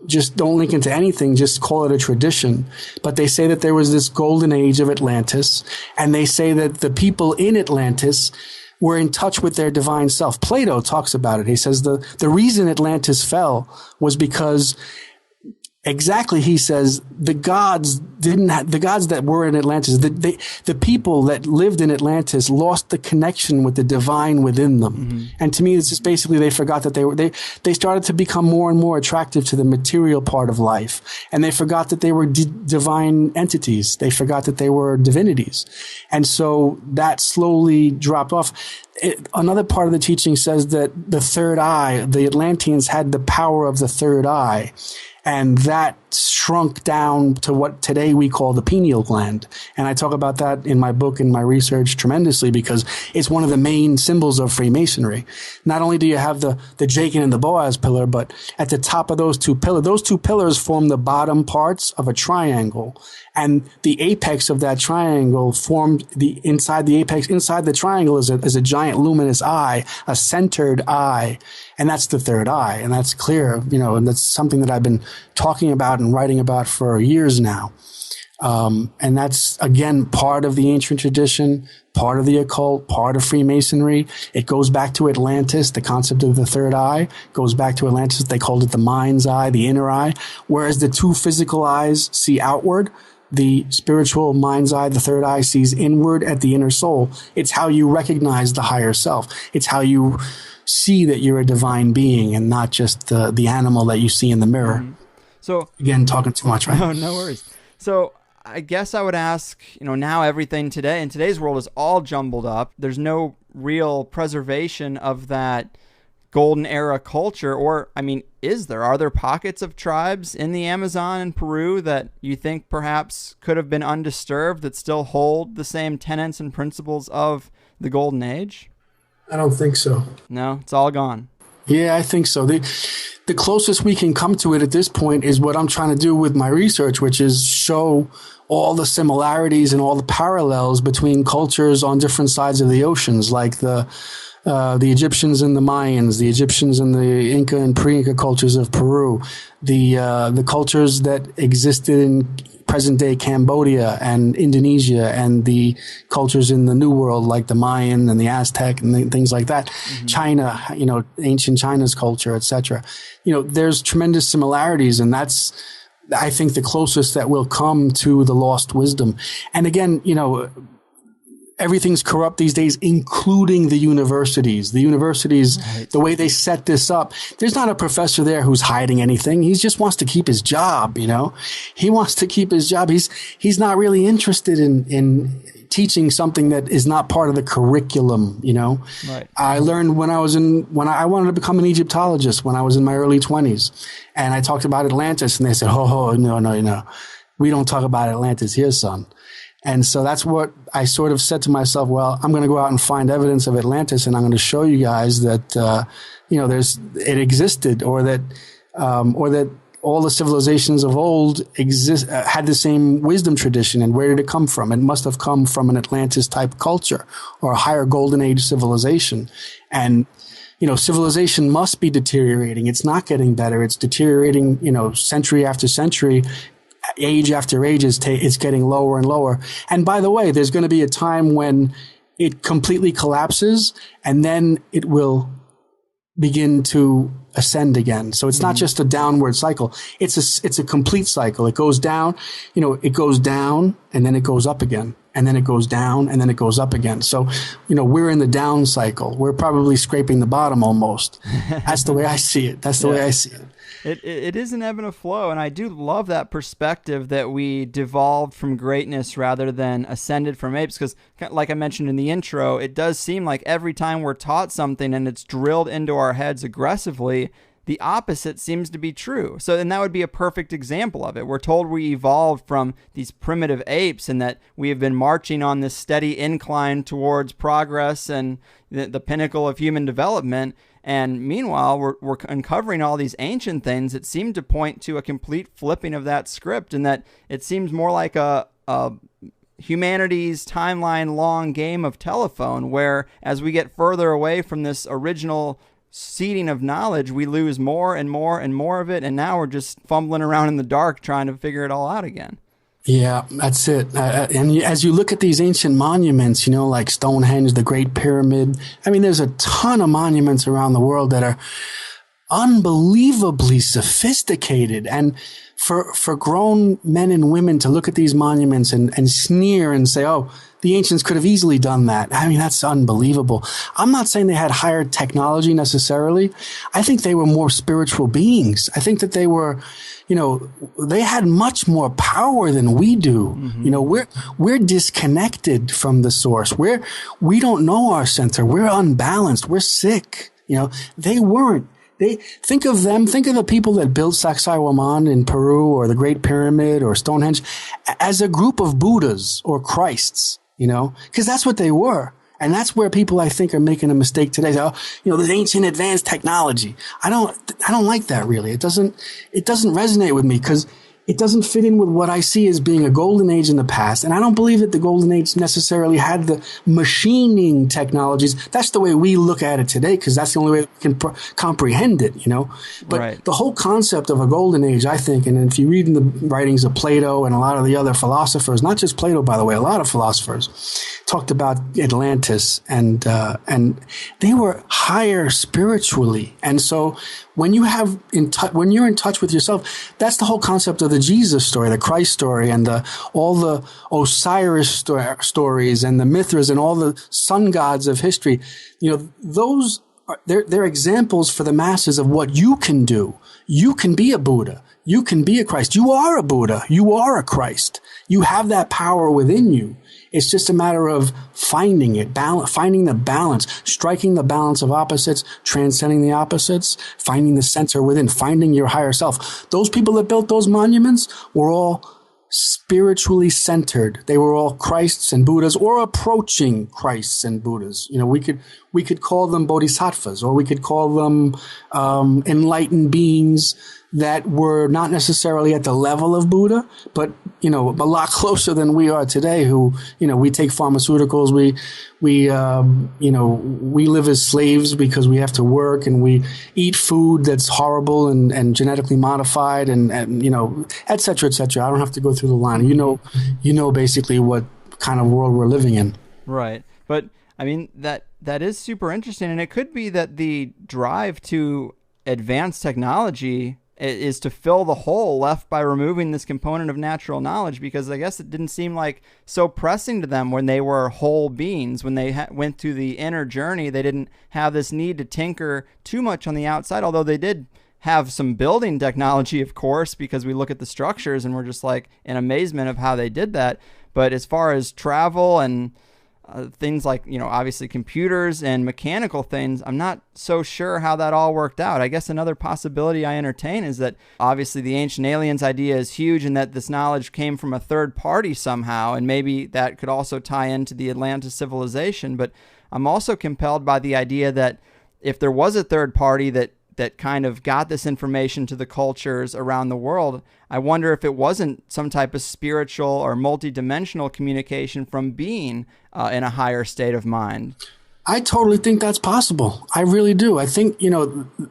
just don't link it to anything, just call it a tradition. But they say that there was this golden age of Atlantis, and they say that the people in Atlantis were in touch with their divine self. Plato talks about it. He says the reason Atlantis fell was because Exactly. He says the gods the gods that were in Atlantis, the people that lived in Atlantis lost the connection with the divine within them. Mm-hmm. And to me, it's just basically they forgot that they started to become more and more attractive to the material part of life. And they forgot that they were divine entities. They forgot that they were divinities. And so that slowly dropped off. Another part of the teaching says that the third eye, the Atlanteans had the power of the third eye. And that shrunk down to what today we call the pineal gland. And I talk about that in my book and my research tremendously because it's one of the main symbols of Freemasonry. Not only do you have the Jachin and the Boaz pillar, but at the top of those two pillars form the bottom parts of a triangle. And the apex of that triangle formed inside the triangle is a giant luminous eye, a centered eye. And that's the third eye. And that's clear, and that's something that I've been talking about and writing about for years now. And that's, again, part of the ancient tradition, part of the occult, part of Freemasonry. It goes back to Atlantis. The concept of the third eye goes back to Atlantis. They called it the mind's eye, the inner eye, whereas the two physical eyes see outward. The spiritual mind's eye, the third eye, sees inward at the inner soul. It's how you recognize the higher self. It's how you see that you're a divine being and not just the animal that you see in the mirror. Mm-hmm. So again, talking too much, right? No worries. So I guess I would ask, now everything today in today's world is all jumbled up. There's no real preservation of that golden era culture, or, are there pockets of tribes in the Amazon and Peru that you think perhaps could have been undisturbed that still hold the same tenets and principles of the golden age? I don't think so. No, it's all gone. Yeah, I think so. The closest we can come to it at this point is what I'm trying to do with my research, which is show all the similarities and all the parallels between cultures on different sides of the oceans, like the Egyptians and the Mayans, the Egyptians and the Inca and pre-Inca cultures of Peru, the cultures that existed in present-day Cambodia and Indonesia, and the cultures in the New World like the Mayan and the Aztec and things like that. Mm-hmm. China, ancient China's culture, etc. There's tremendous similarities, and that's, I think, the closest that we'll come to the lost wisdom. And again, everything's corrupt these days, including the universities. The universities, right. The way they set this up, there's not a professor there who's hiding anything. He just wants to keep his job, He wants to keep his job. He's not really interested in teaching something that is not part of the curriculum, Right. I learned when I wanted to become an Egyptologist when I was in my early 20s. And I talked about Atlantis, and they said, no. We don't talk about Atlantis here, son. And so that's what I sort of said to myself, well, I'm going to go out and find evidence of Atlantis, and I'm going to show you guys that, it existed, or that all the civilizations of old had the same wisdom tradition. And where did it come from? It must have come from an Atlantis type culture or a higher golden age civilization. And, civilization must be deteriorating. It's not getting better. It's deteriorating, century after century. Age after age, it's getting lower and lower. And by the way, there's going to be a time when it completely collapses, and then it will begin to ascend again. So it's not just a downward cycle. It's a complete cycle. It goes down, it goes down, and then it goes up again. And then it goes down, and then it goes up again. So, we're in the down cycle. We're probably scraping the bottom almost. That's the way I see it. That's the way I see it. It is an ebb and a flow, and I do love that perspective that we devolved from greatness rather than ascended from apes, because like I mentioned in the intro, it does seem like every time we're taught something and it's drilled into our heads aggressively, the opposite seems to be true. So then that would be a perfect example of it. We're told we evolved from these primitive apes and that we have been marching on this steady incline towards progress and the pinnacle of human development. And meanwhile, we're uncovering all these ancient things that seem to point to a complete flipping of that script, and that it seems more like a humanity's timeline-long game of telephone, where as we get further away from this original seeding of knowledge, we lose more and more and more of it, and now we're just fumbling around in the dark trying to figure it all out again. Yeah, that's it. And as you look at these ancient monuments, like Stonehenge, the Great Pyramid, there's a ton of monuments around the world that are unbelievably sophisticated. And for grown men and women to look at these monuments and sneer and say, oh, the ancients could have easily done that. I mean, that's unbelievable. I'm not saying they had higher technology necessarily. I think they were more spiritual beings. I think that they were, they had much more power than we do. Mm-hmm. We're disconnected from the source. We don't know our center. We're unbalanced. We're sick. They weren't. Think of the people that built Sacsayhuaman in Peru or the Great Pyramid or Stonehenge as a group of Buddhas or Christs, because that's what they were. And that's where people, I think, are making a mistake today. This ancient advanced technology. I don't like that really. It doesn't resonate with me because it doesn't fit in with what I see as being a golden age in the past. And I don't believe that the golden age necessarily had the machining technologies. That's the way we look at it today because that's the only way we can comprehend it, But right. The whole concept of a golden age, I think, and if you read in the writings of Plato and a lot of the other philosophers, not just Plato, by the way, a lot of philosophers talked about Atlantis and they were higher spiritually. And so when you're in touch with yourself, that's the whole concept of the Jesus story, the Christ story, and all the Osiris stories and the Mithras and all the sun gods of history. Those they're examples for the masses of what you can do. You can be a Buddha. You can be a Christ. You are a Buddha. You are a Christ. You have that power within you. It's just a matter of finding it, finding the balance, striking the balance of opposites, transcending the opposites, finding the center within, finding your higher self. Those people that built those monuments were all spiritually centered. They were all Christs and Buddhas or approaching Christs and Buddhas. We could call them bodhisattvas or we could call them enlightened beings that were not necessarily at the level of Buddha, but, a lot closer than we are today who, we take pharmaceuticals, we live as slaves because we have to work and we eat food that's horrible and genetically modified and et cetera, et cetera. I don't have to go through the line. Basically what kind of world we're living in. Right. But I mean, that is super interesting. And it could be that the drive to advanced technology is to fill the hole left by removing this component of natural knowledge, because I guess it didn't seem like so pressing to them when they were whole beings. When they went through the inner journey, they didn't have this need to tinker too much on the outside, although they did have some building technology, of course, because we look at the structures and we're just like in amazement of how they did that. But as far as travel and things like, obviously computers and mechanical things, I'm not so sure how that all worked out. I guess another possibility I entertain is that obviously the ancient aliens idea is huge and that this knowledge came from a third party somehow, and maybe that could also tie into the Atlantis civilization. But I'm also compelled by the idea that if there was a third party that kind of got this information to the cultures around the world, I wonder if it wasn't some type of spiritual or multidimensional communication from being in a higher state of mind. I totally think that's possible. I really do. I think,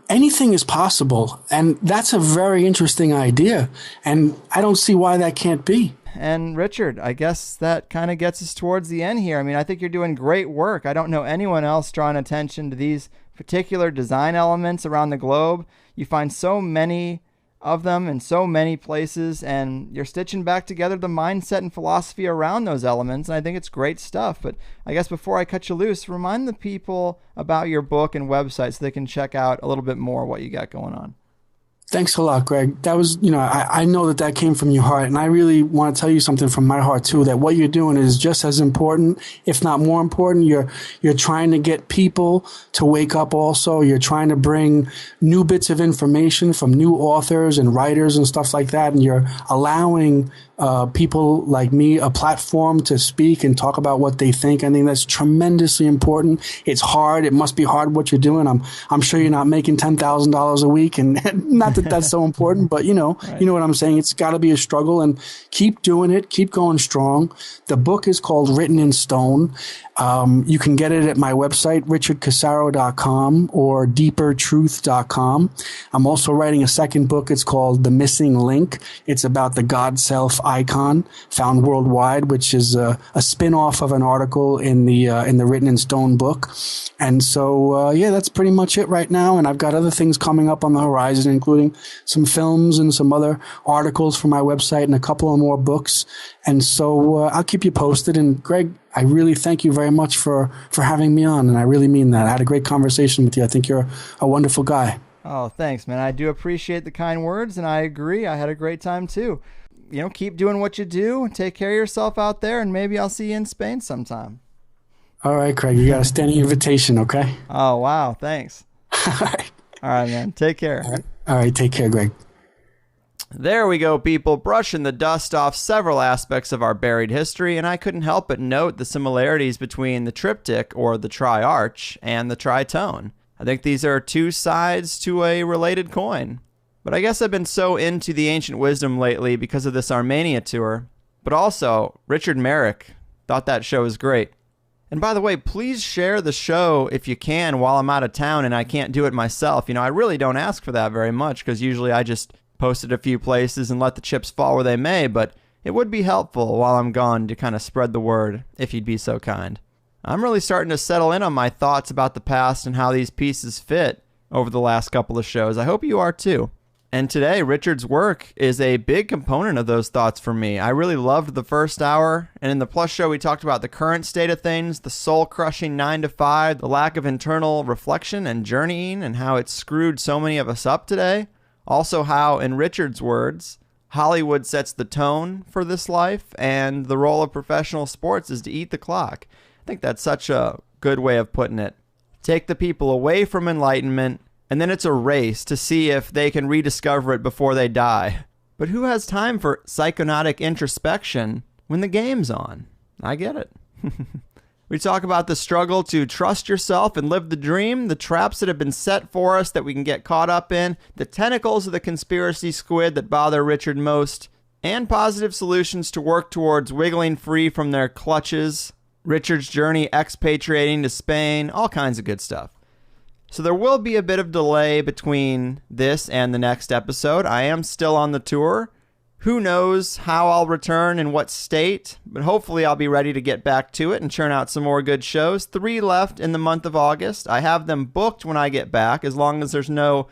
anything is possible. And that's a very interesting idea. And I don't see why that can't be. And Richard, I guess that kind of gets us towards the end here. I mean, I think you're doing great work. I don't know anyone else drawing attention to these particular design elements around the globe. You find so many of them in so many places, and you're stitching back together the mindset and philosophy around those elements, and I think it's great stuff. But I guess before I cut you loose, remind the people about your book and website so they can check out a little bit more what you got going on. Thanks a lot, Greg. That was, I know that came from your heart, and I really want to tell you something from my heart too, that what you're doing is just as important, if not more important. You're trying to get people to wake up also. You're trying to bring new bits of information from new authors and writers and stuff like that, and you're allowing people like me a platform to speak and talk about what they think. I think that's tremendously important. It's hard. It must be hard what you're doing. I'm sure you're not making $10,000 a week, and not to that that's so important, but you know what I'm saying. It's got to be a struggle, and keep doing it. Keep going strong. The book is called Written in Stone. You can get it at my website, richardcassaro.com or deepertruth.com. I'm also writing a second book. It's called The Missing Link. It's about the Godself icon found worldwide, which is a spin-off of an article in the Written in Stone book. And so, that's pretty much it right now. And I've got other things coming up on the horizon, including some films and some other articles for my website and a couple of more books. And so I'll keep you posted. And Greg, I really thank you very much for having me on. And I really mean that. I had a great conversation with you. I think you're a wonderful guy. Oh, thanks, man. I do appreciate the kind words, and I agree. I had a great time, too. Keep doing what you do. Take care of yourself out there, and maybe I'll see you in Spain sometime. All right, Craig. You got a standing invitation, okay? Oh, wow. Thanks. All right. All right, man. Take care. All right. Take care, Greg. There we go, people, brushing the dust off several aspects of our buried history, and I couldn't help but note the similarities between the triptych, or the triarch, and the tritone. I think these are two sides to a related coin. But I guess I've been so into the ancient wisdom lately because of this Armenia tour. But also, Richard Merrick. Thought that show was great. And by the way, please share the show if you can while I'm out of town and I can't do it myself. I really don't ask for that very much because usually I just post it a few places and let the chips fall where they may. But it would be helpful while I'm gone to kind of spread the word, if you'd be so kind. I'm really starting to settle in on my thoughts about the past and how these pieces fit over the last couple of shows. I hope you are too. And today, Richard's work is a big component of those thoughts for me. I really loved the first hour, and in the Plus show, we talked about the current state of things, the soul-crushing 9 to 5, the lack of internal reflection and journeying, and how it's screwed so many of us up today. Also how, in Richard's words, Hollywood sets the tone for this life, and the role of professional sports is to eat the clock. I think that's such a good way of putting it. Take the people away from enlightenment, and then it's a race to see if they can rediscover it before they die. But who has time for psychonautic introspection when the game's on? I get it. We talk about the struggle to trust yourself and live the dream, the traps that have been set for us that we can get caught up in, the tentacles of the conspiracy squid that bother Richard most, and positive solutions to work towards wiggling free from their clutches, Richard's journey expatriating to Spain, all kinds of good stuff. So there will be a bit of delay between this and the next episode. I am still on the tour. Who knows how I'll return, in what state, but hopefully I'll be ready to get back to it and churn out some more good shows. 3 left in the month of August. I have them booked when I get back, as long as there's no